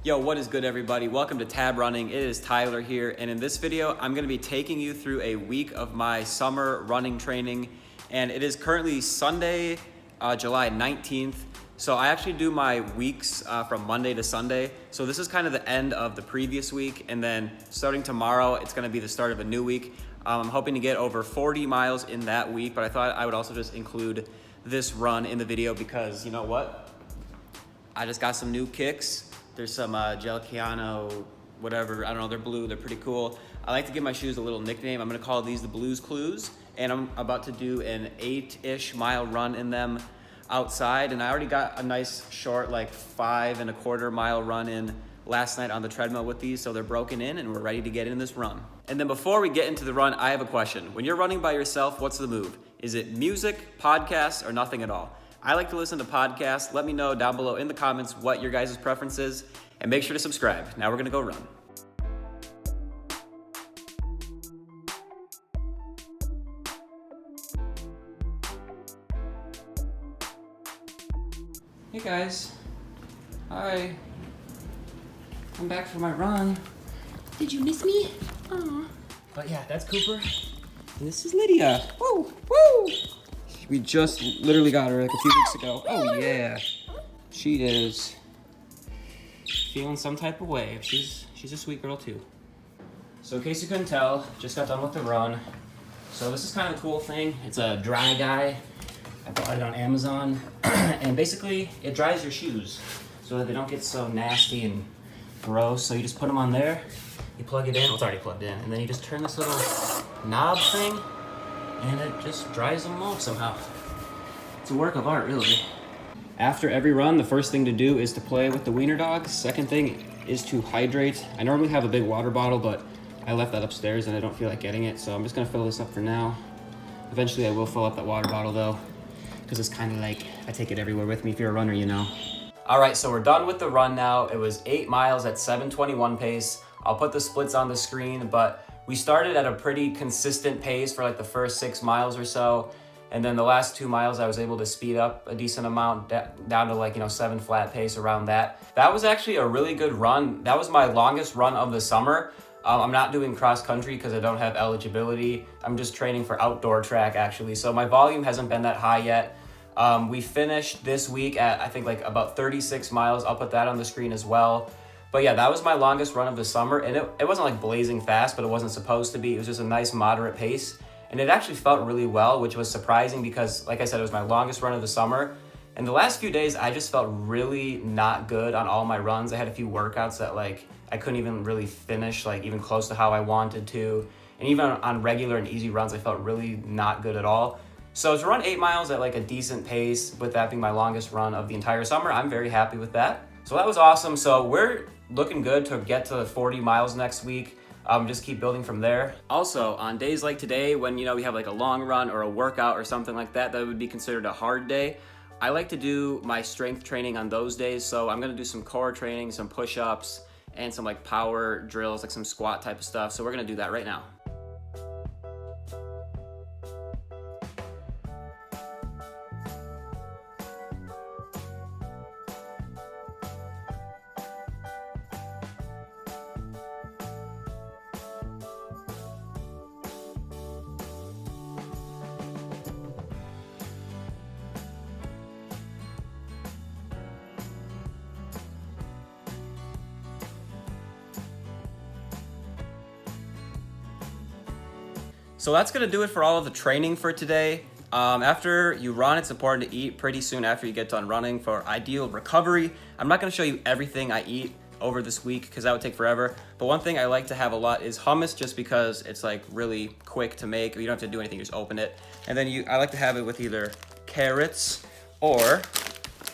Yo, what is good, everybody? Welcome to Tab Running. It is Tyler here, and in this video, I'm gonna be taking you through a week of my summer running training, and it is currently Sunday, July 19th. So I actually do my weeks from Monday to Sunday. So this is kind of the end of the previous week, and then starting tomorrow, it's gonna be the start of a new week. I'm hoping to get over 40 miles in that week, but I thought I would also just include this run in the video because you know what? I just got some new kicks. There's some Gelciano, whatever, I don't know, they're blue, they're pretty cool. I like to give my shoes a little nickname. I'm gonna call these the Blues Clues, and I'm about to do an 8-ish mile run in them outside, and I already got a nice short, like 5.25 mile run in last night on the treadmill with these, so they're broken in and we're ready to get in this run. And then before we get into the run, I have a question. When you're running by yourself, what's the move? Is it music, podcasts, or nothing at all? I like to listen to podcasts. Let me know down below in the comments what your guys' preference is, and make sure to subscribe. Now we're gonna go run. Hey guys, hi. I'm back for my run. Did you miss me? Aw. But yeah, that's Cooper, and this is Lydia. Woo, woo! We just literally got her like a few weeks ago. Oh yeah, she is feeling some type of way. She's a sweet girl too. So in case you couldn't tell, just got done with the run. So this is kind of a cool thing. It's a dry guy. I bought it on Amazon, and basically it dries your shoes so that they don't get so nasty and gross. So you just put them on there. You plug it in. Well, it's already plugged in, and then you just turn this little knob thing, and it just dries them off somehow. It's a work of art, really. After every run, the first thing to do is to play with the wiener dogs. Second thing is to hydrate. I normally have a big water bottle, but I left that upstairs and I don't feel like getting it, so I'm just gonna fill this up for now. Eventually I will fill up that water bottle though, because it's kind of like, I take it everywhere with me. If you're a runner, you know. All right, so we're done with the run now. It was 8 miles at 7:21 pace. I'll put the splits on the screen, but we started at a pretty consistent pace for like the first 6 miles or so. And then the last 2 miles, I was able to speed up a decent amount down to like, 7 flat pace around that. That was actually a really good run. That was my longest run of the summer. I'm not doing cross country because I don't have eligibility. I'm just training for outdoor track actually. So my volume hasn't been that high yet. We finished this week at, I think like about 36 miles. I'll put that on the screen as well. But yeah, that was my longest run of the summer, and it wasn't like blazing fast, but it wasn't supposed to be. It was just a nice moderate pace, and it actually felt really well, which was surprising because, like I said, it was my longest run of the summer. And the last few days, I just felt really not good on all my runs. I had a few workouts that like I couldn't even really finish, like even close to how I wanted to. And even on regular and easy runs, I felt really not good at all. So to run 8 miles at like a decent pace, with that being my longest run of the entire summer, I'm very happy with that. So that was awesome. So we're looking good to get to 40 miles next week. Just keep building from there. Also, on days like today, when we have like a long run or a workout or something like that, that would be considered a hard day. I like to do my strength training on those days. So I'm gonna do some core training, some push-ups, and some like power drills, like some squat type of stuff. So we're gonna do that right now. So that's gonna do it for all of the training for today. After you run, it's important to eat pretty soon after you get done running for ideal recovery. I'm not gonna show you everything I eat over this week because that would take forever. But one thing I like to have a lot is hummus, just because it's like really quick to make. You don't have to do anything, you just open it. And then I like to have it with either carrots or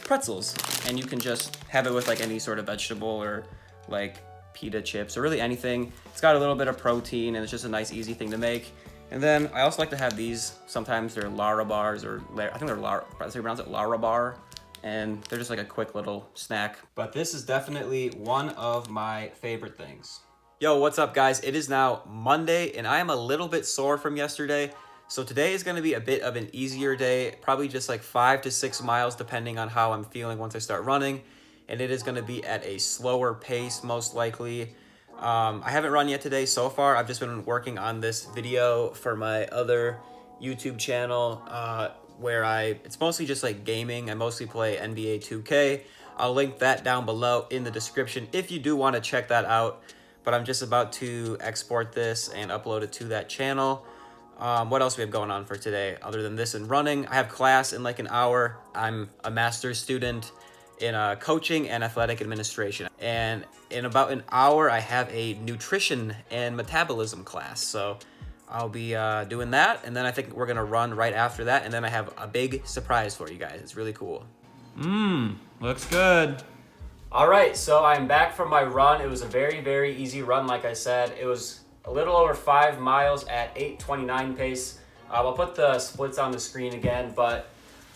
pretzels. And you can just have it with like any sort of vegetable or like pita chips or really anything. It's got a little bit of protein and it's just a nice, easy thing to make. And then I also like to have these. Sometimes they're Lara bars, or I think they're Lara, that's how you pronounce it, Lara bar. And they're just like a quick little snack. But this is definitely one of my favorite things. Yo, what's up guys? It is now Monday and I am a little bit sore from yesterday. So today is gonna be a bit of an easier day, probably just like 5 to 6 miles depending on how I'm feeling once I start running. and it is gonna be at a slower pace, most likely. I haven't run yet today so far. I've just been working on this video for my other YouTube channel, where it's mostly just like gaming. I mostly play NBA 2K. I'll link that down below in the description if you do want to check that out. But I'm just about to export this and upload it to that channel. What else we have going on for today other than this and running? I have class in like an hour. I'm a master's student in coaching and athletic administration. And in about an hour, I have a nutrition and metabolism class. So I'll be doing that. And then I think we're gonna run right after that. And then I have a big surprise for you guys. It's really cool. Looks good. All right, so I'm back from my run. It was a very, very easy run, like I said. It was a little over 5 miles at 8:29 pace. I'll put the splits on the screen again, but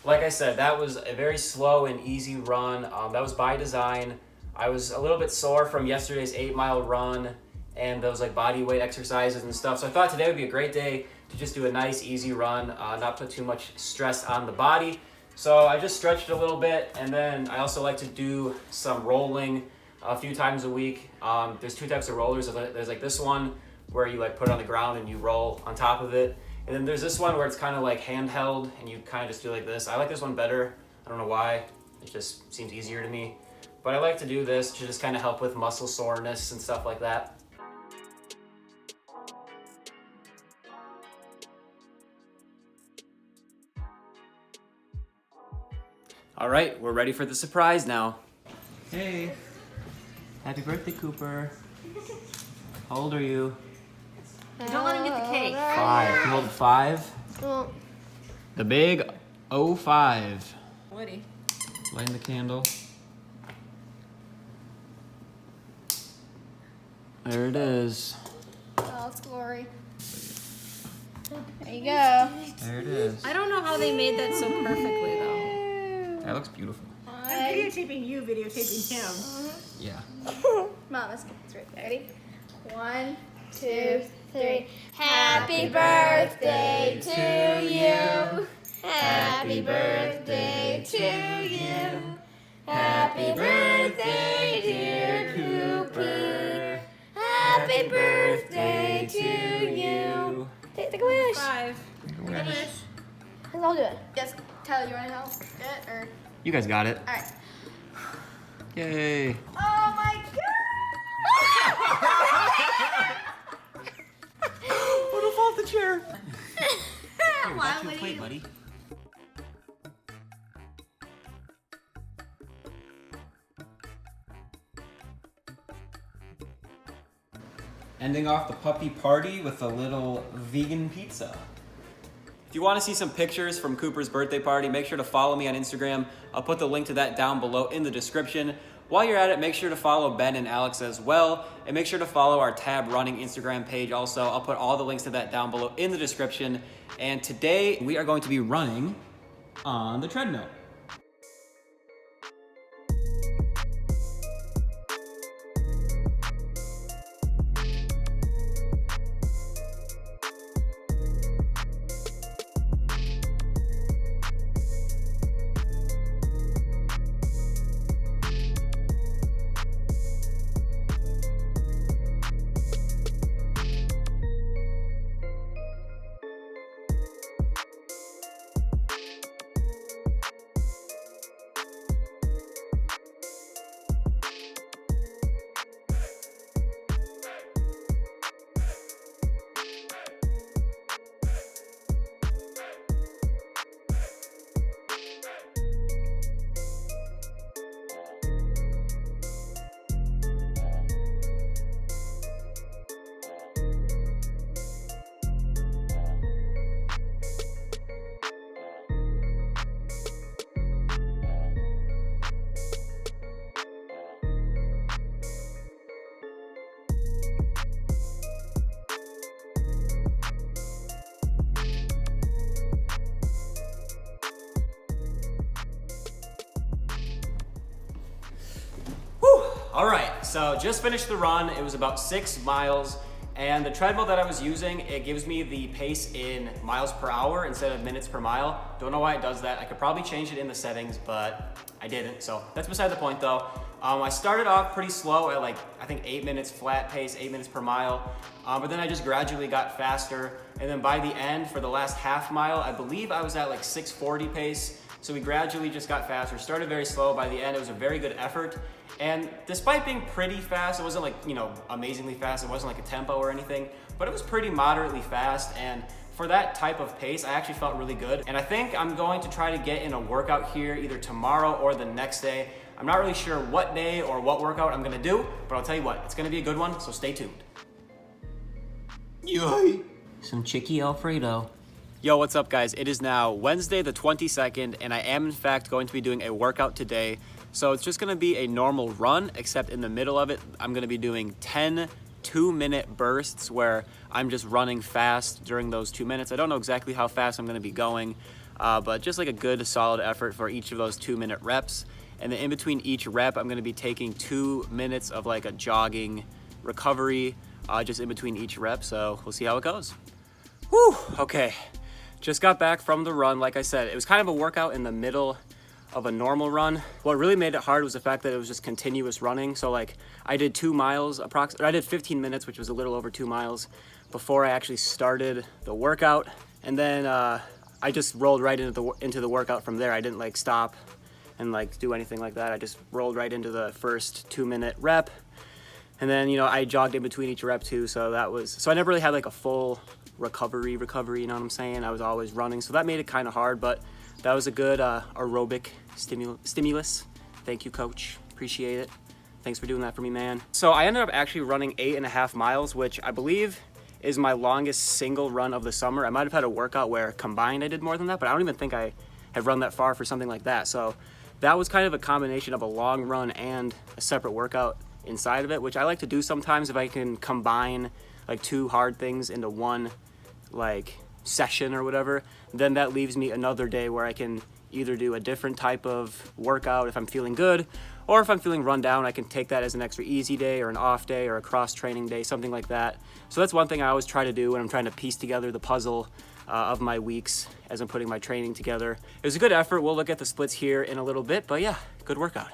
like I said, that was a very slow and easy run. That was by design. I was a little bit sore from yesterday's 8-mile run and those like body weight exercises and stuff. So I thought today would be a great day to just do a nice, easy run, not put too much stress on the body. So I just stretched a little bit, and then I also like to do some rolling a few times a week. There's 2 types of rollers. There's like this one where you like put it on the ground and you roll on top of it. And then there's this one where it's kind of like handheld and you kind of just do like this. I like this one better. I don't know why. It just seems easier to me. But I like to do this to just kind of help with muscle soreness and stuff like that. All right, we're ready for the surprise now. Hey, happy birthday, Cooper. How old are you? Don't let him get the cake. 5. You hold 5? Well, The big 05. Woody. Lighting the candle. There it is. oh, it's glory. There you go. There it is. I don't know how they made that so perfectly, though. That looks beautiful. I'm videotaping you, videotaping him. Yeah. Mom, let's get this right. Ready? 1, 2, 3. Happy birthday to you. Happy birthday to you. Happy birthday, dear Cooper. Happy birthday to you. Take a wish. 5. Let's all do it. Yes, Tyler, you want to help it? Or? You guys got it. All right. Yay. Oh my What a fall the chair. god! Why Got you a would plate, you? buddy. Ending off the puppy party with a little vegan pizza. If you want to see some pictures from Cooper's birthday party, make sure to follow me on Instagram. I'll put the link to that down below in the description. While you're at it, make sure to follow Ben and Alex as well. And make sure to follow our Tab Running Instagram page also. I'll put all the links to that down below in the description. And today we are going to be running on the treadmill. All right, so just finished the run. It was about 6 miles. And the treadmill that I was using, it gives me the pace in miles per hour instead of minutes per mile. Don't know why it does that. I could probably change it in the settings, but I didn't. So that's beside the point though. I started off pretty slow at like, I think 8 minutes flat pace, 8 minutes per mile. But then I just gradually got faster. And then by the end, for the last half mile, I believe I was at like 6:40 pace. So we gradually just got faster. Started very slow. By the end, it was a very good effort. And despite being pretty fast, it wasn't like, you know, amazingly fast. It wasn't like a tempo or anything, but it was pretty moderately fast. And for that type of pace, I actually felt really good. And I think I'm going to try to get in a workout here either tomorrow or the next day. I'm not really sure what day or what workout I'm gonna do, but I'll tell you what, it's gonna be a good one, so stay tuned. Yay! Some chicky Alfredo. Yo, what's up guys? It is now Wednesday the 22nd, and I am in fact going to be doing a workout today. So it's just gonna be a normal run, except in the middle of it, I'm gonna be doing 10 2-minute bursts where I'm just running fast during those 2 minutes. I don't know exactly how fast I'm gonna be going, but just like a good solid effort for each of those 2-minute reps. And then in between each rep, I'm gonna be taking 2 minutes of like a jogging recovery, just in between each rep. So we'll see how it goes. Whew, okay. Just got back from the run. Like I said, it was kind of a workout in the middle of a normal run. What really made it hard was the fact that it was just continuous running. So like I did 2 miles, I did 15 minutes, which was a little over 2 miles before I actually started the workout. And then I just rolled right into the workout from there. I didn't like stop and like do anything like that. I just rolled right into the first 2-minute rep. And then, you know, I jogged in between each rep too. So I never really had like a full recovery, you know what I'm saying? I was always running. So that made it kind of hard, but that was a good aerobic stimulus. Thank you, coach. Appreciate it. Thanks for doing that for me, man. So I ended up actually running 8.5 miles, which I believe is my longest single run of the summer. I might have had a workout where combined I did more than that, but I don't even think I have run that far for something like that. So that was kind of a combination of a long run and a separate workout inside of it, which I like to do sometimes if I can combine like 2 hard things into one like session or whatever. Then that leaves me another day where I can either do a different type of workout if I'm feeling good, or if I'm feeling run down, I can take that as an extra easy day or an off day or a cross training day, something like that. So that's one thing I always try to do when I'm trying to piece together the puzzle of my weeks as I'm putting my training together. It was a good effort. We'll look at the splits here in a little bit, but yeah, good workout.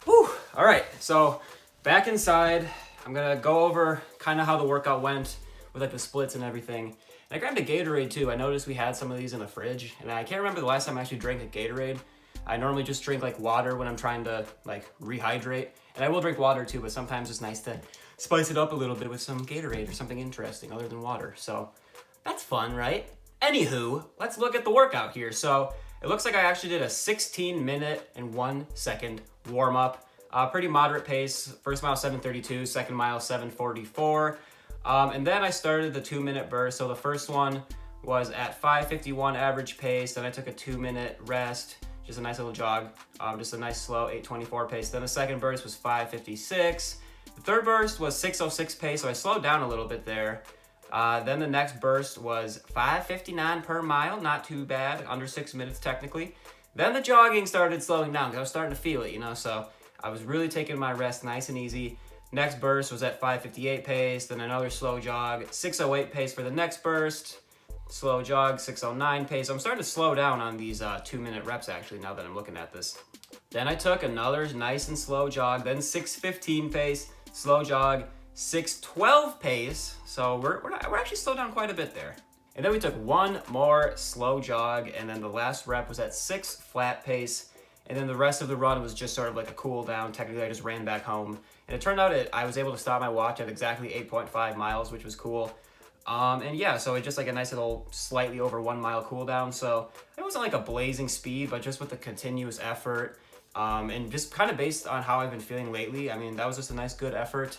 Whew. All right, so back inside, I'm gonna go over kind of how the workout went with like the splits and everything. And I grabbed a Gatorade too. I noticed we had some of these in the fridge, and I can't remember the last time I actually drank a Gatorade. I normally just drink like water when I'm trying to like rehydrate, and I will drink water too, but sometimes it's nice to spice it up a little bit with some Gatorade or something interesting other than water. So that's fun, right? Anywho, let's look at the workout here. So it looks like I actually did a 16-minute and 1 second warm up. Pretty moderate pace. First mile 7:32, second mile 7:44. And then I started the 2-minute burst. So the first one was at 5:51 average pace. Then I took a 2-minute rest, just a nice little jog, just a nice slow 8:24 pace. Then the second burst was 5:56. The third burst was 6:06 pace, so I slowed down a little bit there. Then the next burst was 5:59 per mile, not too bad, under 6 minutes technically. Then the jogging started slowing down because I was starting to feel it, you know, so I was really taking my rest nice and easy. Next burst was at 5:58 pace, then another slow jog, 6:08 pace for the next burst, slow jog, 6:09 pace. I'm starting to slow down on these 2-minute reps actually now that I'm looking at this. Then I took another nice and slow jog, then 6:15 pace, slow jog, 6:12 pace. So we're actually slowed down quite a bit there. And then we took one more slow jog, and then the last rep was at 6 flat pace. And then the rest of the run was just sort of like a cool down. Technically, I just ran back home. And it turned out I was able to stop my watch at exactly 8.5 miles, which was cool. And yeah, so it's just like a nice little slightly over 1 mile cool down. So it wasn't like a blazing speed, but just with the continuous effort. And just kind of based on how I've been feeling lately, I mean, that was just a nice, good effort.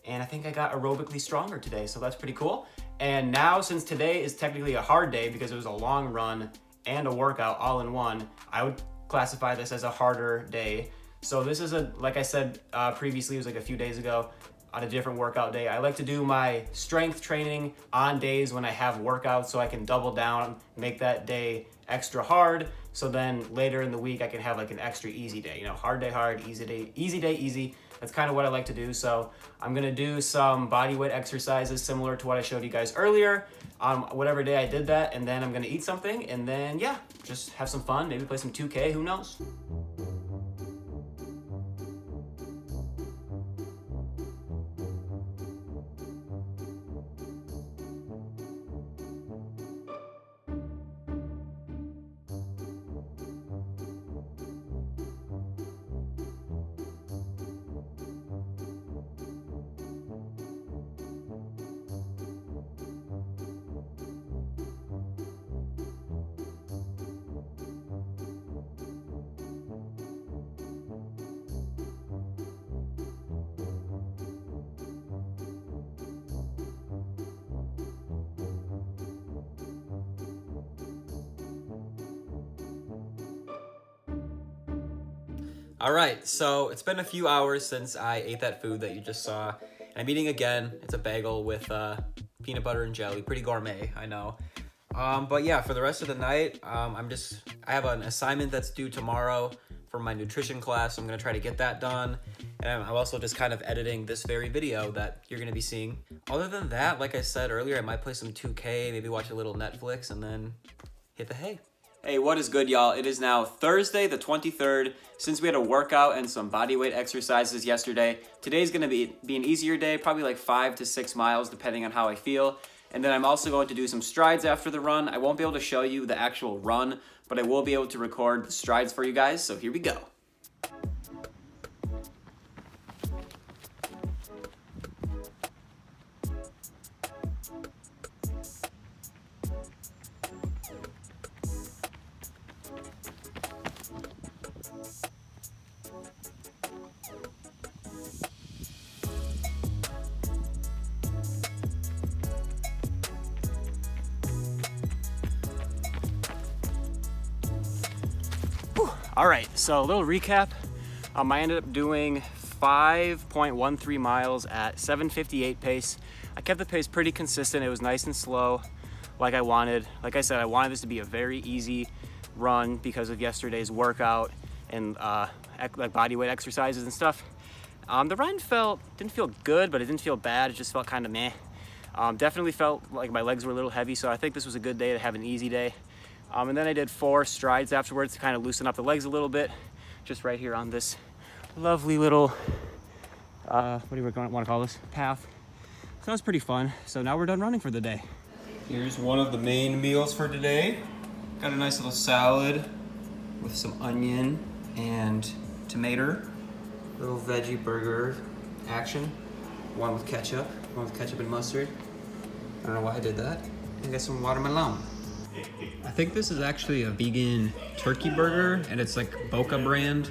And I think I got aerobically stronger today, so that's pretty cool. And now, since today is technically a hard day because it was a long run and a workout all in one, I would classify this as a harder day. So this is like I said previously, it was like a few days ago, on a different workout day. I like to do my strength training on days when I have workouts so I can double down, make that day extra hard. So then later in the week, I can have like an extra easy day, you know, hard day, hard, easy day, easy. That's kind of what I like to do. So I'm gonna do some body weight exercises similar to what I showed you guys earlier on whatever day I did that. And then I'm gonna eat something and then yeah, just have some fun, maybe play some 2K, who knows? All right, so it's been a few hours since I ate that food that you just saw. And I'm eating again. It's a bagel with peanut butter and jelly. Pretty gourmet, I know. But yeah, for the rest of the night, I have an assignment that's due tomorrow for my nutrition class. So I'm gonna try to get that done. And I'm also just kind of editing this very video that you're gonna be seeing. Other than that, like I said earlier, I might play some 2K, maybe watch a little Netflix, and then hit the hay. Hey, what is good, y'all? It is now Thursday, the 23rd. Since we had a workout and some bodyweight exercises yesterday, today's gonna be an easier day, probably like 5 to 6 miles, depending on how I feel. And then I'm also going to do some strides after the run. I won't be able to show you the actual run, but I will be able to record the strides for you guys, so here we go. All right, so a little recap. I ended up doing 5.13 miles at 7:58 pace. I kept the pace pretty consistent. It was nice and slow, like I wanted. Like I said, I wanted this to be a very easy run because of yesterday's workout and like body weight exercises and stuff. The run didn't feel good, but it didn't feel bad. It just felt kind of meh. Definitely felt like my legs were a little heavy, so I think this was a good day to have an easy day. And then I did 4 strides afterwards to kind of loosen up the legs a little bit, just right here on this lovely little, what do you want to call this, path. So that was pretty fun. So now we're done running for the day. Here's one of the main meals for today. Got a nice little salad with some onion and tomato. Little veggie burger action. One with ketchup and mustard. I don't know why I did that. I got some watermelon. I think this is actually a vegan turkey burger, and it's like Boca brand.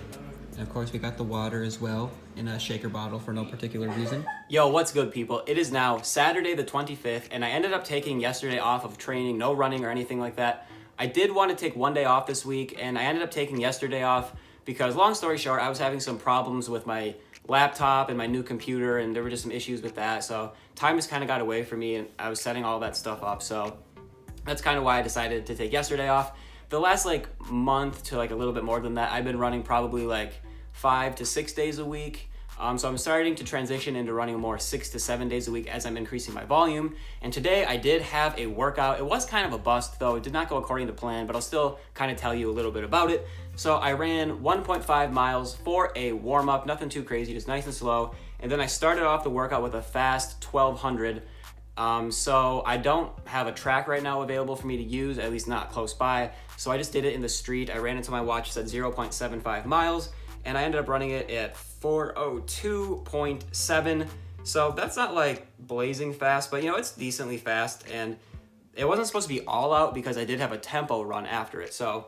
And of course we got the water as well in a shaker bottle for no particular reason. Yo, what's good, people? It is now Saturday the 25th, and I ended up taking yesterday off of training, no running or anything like that. I did want to take one day off this week, and I ended up taking yesterday off because, long story short, I was having some problems with my laptop and my new computer, and there were just some issues with that. So time just kind of got away from me, and I was setting all that stuff up. So that's kind of why I decided to take yesterday off. The last like month to like a little bit more than that, I've been running probably like 5 to 6 days a week. So I'm starting to transition into running more 6 to 7 days a week as I'm increasing my volume. And today I did have a workout. It was kind of a bust though. It did not go according to plan, but I'll still kind of tell you a little bit about it. So I ran 1.5 miles for a warm up, nothing too crazy, just nice and slow. And then I started off the workout with a fast 1200. So I don't have a track right now available for me to use, at least not close by. So I just did it in the street. I ran until my watch said 0.75 miles, and I ended up running it at 4:02.7. So that's not like blazing fast, but you know, it's decently fast, and it wasn't supposed to be all out because I did have a tempo run after it. So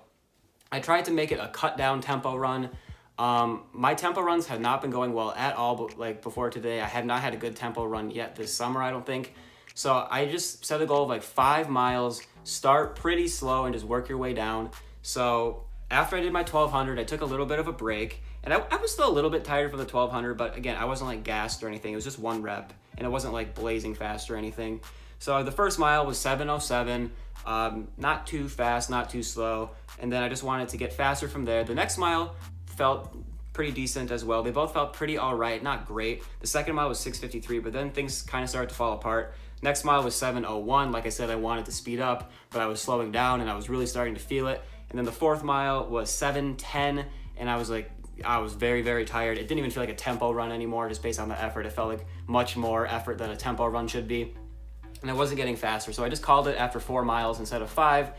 I tried to make it a cut down tempo run. My tempo runs have not been going well at all, but like before today, I have not had a good tempo run yet this summer, I don't think. So I just set a goal of like 5 miles, start pretty slow and just work your way down. So after I did my 1200, I took a little bit of a break, and I was still a little bit tired from the 1200, but again, I wasn't like gassed or anything. It was just one rep, and it wasn't like blazing fast or anything. So the first mile was 7:07, not too fast, not too slow, and then I just wanted to get faster from there. The next mile felt pretty decent as well. They both felt pretty all right, not great. The second mile was 6:53, but then things kind of started to fall apart. Next mile was 7:01. Like I said, I wanted to speed up, but I was slowing down and I was really starting to feel it. And then the fourth mile was 7:10, and I was very, very tired. It didn't even feel like a tempo run anymore, just based on the effort. It felt like much more effort than a tempo run should be. And I wasn't getting faster, so I just called it after 4 miles instead of 5.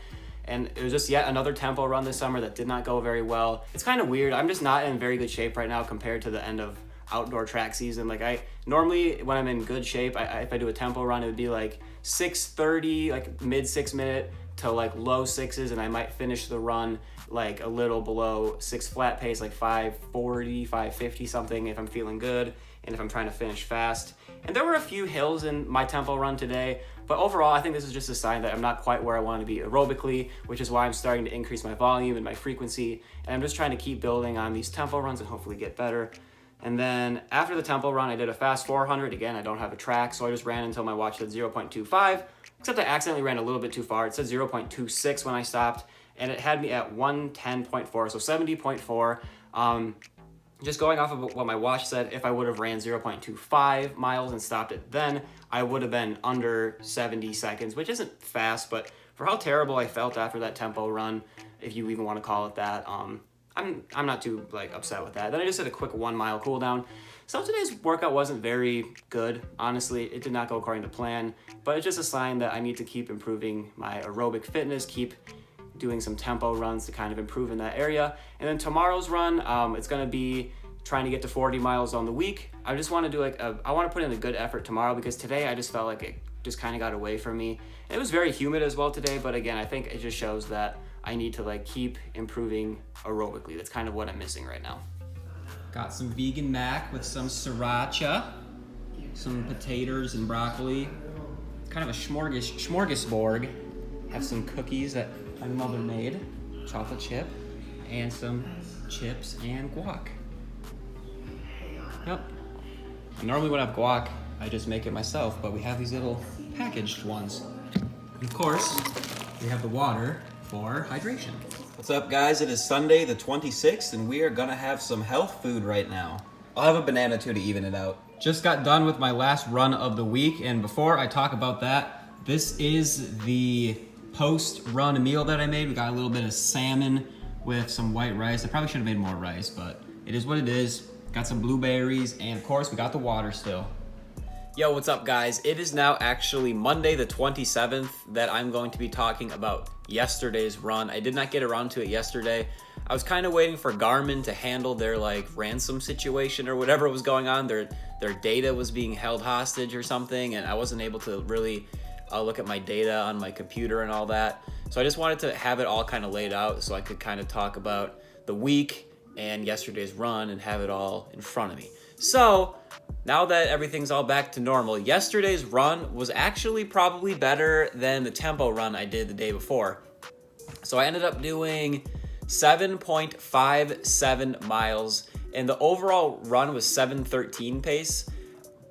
And it was just yet another tempo run this summer that did not go very well. It's kind of weird. I'm just not in very good shape right now compared to the end of outdoor track season. Like I normally, when I'm in good shape, if I do a tempo run, it would be like 6:30, like mid 6 minute to like low 6s, and I might finish the run like a little below 6 flat pace, like 5:40, 5:50 something if I'm feeling good and if I'm trying to finish fast. And there were a few hills in my tempo run today, but overall I think this is just a sign that I'm not quite where I want to be aerobically, which is why I'm starting to increase my volume and my frequency, and I'm just trying to keep building on these tempo runs and hopefully get better. And then after the tempo run, I did a fast 400. Again, I don't have a track, so I just ran until my watch said 0.25, except I accidentally ran a little bit too far. It said 0.26 when I stopped, and it had me at 110.4, so 70.4. Just going off of what my watch said, if I would have ran 0.25 miles and stopped it then, I would have been under 70 seconds, which isn't fast, but for how terrible I felt after that tempo run, if you even want to call it that, I'm not too like upset with that. Then I just did a quick 1 mile cool down. So today's workout wasn't very good. Honestly, it did not go according to plan, but it's just a sign that I need to keep improving my aerobic fitness, keep doing some tempo runs to kind of improve in that area. And then tomorrow's run, it's gonna be trying to get to 40 miles on the week. I just want to do I want to put in a good effort tomorrow, because today I just felt like it just kind of got away from me. And it was very humid as well today, but again, I think it just shows that I need to like keep improving aerobically. That's kind of what I'm missing right now. Got some vegan mac with some sriracha, some potatoes and broccoli. Kind of a smorgasbord. Have some cookies that my mother made, chocolate chip, and some chips and guac. Yep. And normally when I have guac, I just make it myself, but we have these little packaged ones. And of course, we have the water for hydration. What's up, guys? It is Sunday the 26th, and we are gonna have some health food right now. I'll have a banana too to even it out. Just got done with my last run of the week, and before I talk about that, this is the post-run meal that I made. We got a little bit of salmon with some white rice. I probably should have made more rice, but it is what it is. Got some blueberries, and of course, we got the water still. Yo, what's up, guys? It is now actually Monday the 27th that I'm going to be talking about yesterday's run. I did not get around to it yesterday. I was kind of waiting for Garmin to handle their like ransom situation or whatever was going on. Their data was being held hostage or something, and I wasn't able to really look at my data on my computer and all that. So I just wanted to have it all kind of laid out so I could kind of talk about the week and yesterday's run and have it all in front of me. So now that everything's all back to normal, yesterday's run was actually probably better than the tempo run I did the day before. So I ended up doing 7.57 miles, and the overall run was 7:13 pace.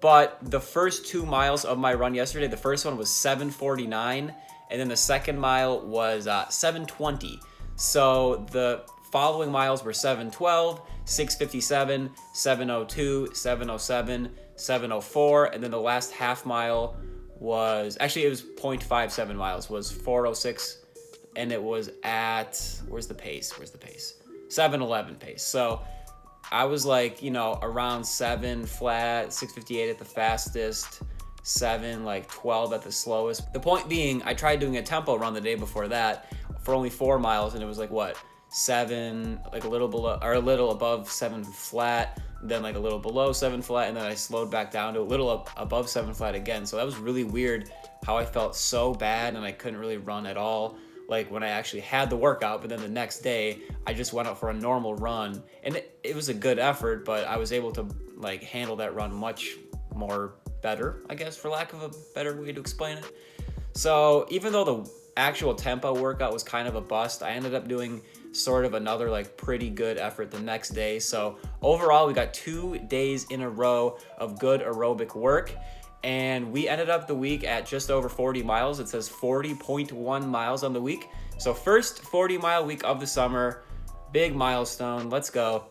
But the first 2 miles of my run yesterday, the first one was 7:49, and then the second mile was 7:20. So the following miles were 7:12, 6:57, 7:02, 7:07, 7:04, and then the last half mile was, actually it was 0.57 miles, was 4:06, and it was at, where's the pace? 7:11 pace. So I was like, around 7 flat, 6:58 at the fastest, 7:12 at the slowest. The point being, I tried doing a tempo run the day before that for only 4 miles, and it was like, 7, like a little below, or a little above 7 flat, then like a little below 7 flat, and then I slowed back down to a little above 7 flat again. So that was really weird how I felt so bad and I couldn't really run at all, like when I actually had the workout. But then the next day I just went out for a normal run, and it was a good effort, but I was able to like handle that run much more better, I guess, for lack of a better way to explain it. So even though the actual tempo workout was kind of a bust, I ended up doing sort of another like pretty good effort the next day. So overall, we got 2 days in a row of good aerobic work. And we ended up the week at just over 40 miles. It says 40.1 miles on the week. So first 40-mile week of the summer, big milestone, let's go.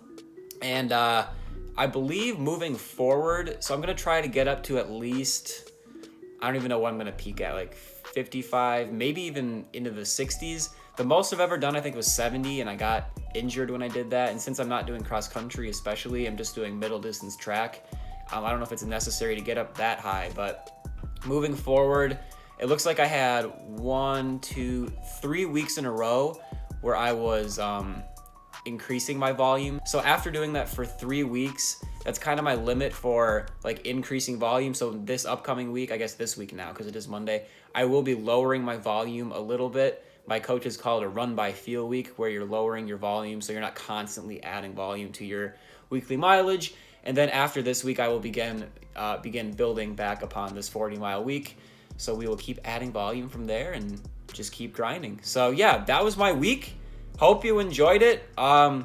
And I believe moving forward, so I'm gonna try to get up to at least, I don't even know what I'm gonna peak at, like 55, maybe even into the 60s. The most I've ever done, I think, was 70, and I got injured when I did that. And since I'm not doing cross country especially, I'm just doing middle distance track. I don't know if it's necessary to get up that high, but moving forward, it looks like I had 1, 2, 3 weeks in a row where I was increasing my volume. So after doing that for 3 weeks, that's kind of my limit for like increasing volume. So this upcoming week, I guess this week now, because it is Monday, I will be lowering my volume a little bit. My coaches call it a run by feel week, where you're lowering your volume so you're not constantly adding volume to your weekly mileage. And then after this week, I will begin building back upon this 40-mile week. So we will keep adding volume from there and just keep grinding. So yeah, that was my week. Hope you enjoyed it. I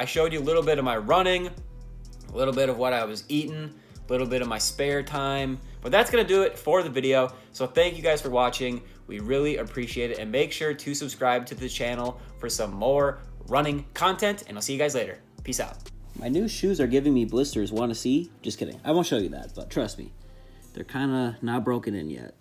showed you a little bit of my running, a little bit of what I was eating, a little bit of my spare time. But that's going to do it for the video. So thank you guys for watching. We really appreciate it. And make sure to subscribe to the channel for some more running content. And I'll see you guys later. Peace out. My new shoes are giving me blisters. Want to see? Just kidding. I won't show you that, but trust me. They're kind of not broken in yet.